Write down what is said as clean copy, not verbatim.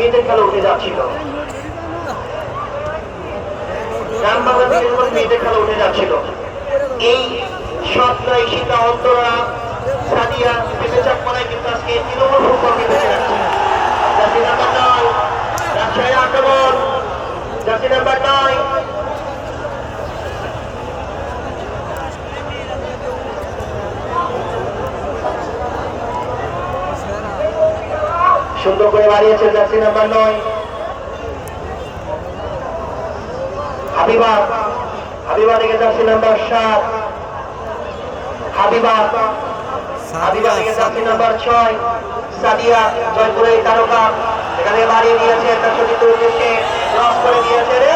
মেয়েদের খেলা উঠে যাচ্ছিল, গ্রাম বাংলা মেয়েদের খেলা উঠে যাচ্ছিল। এই সৎরাই সীতা অন্তরা সাদিয়া চাপ করায় কিন্তু আজকে তৃণমূল ফুটবলকে বেঁচে রাখছে। জার্সি নাম্বার 9 রাজশাহী আক্রমণ, জার্সি নাম্বার 9 সুন্দর করে বাড়িয়েছে জার্সি নাম্বার 9 হাবিবা, হাবিবা থেকে জার্সি নাম্বার 7 হাবিবা, হাবিবা থেকে জার্সি নাম্বার 6 সাদিয়া জয়পুরের তারকা, এখানে বাড়িয়ে দিয়েছে তার সতীর্থ উদ্দেশ্যে ক্রস করে দিয়েছে রে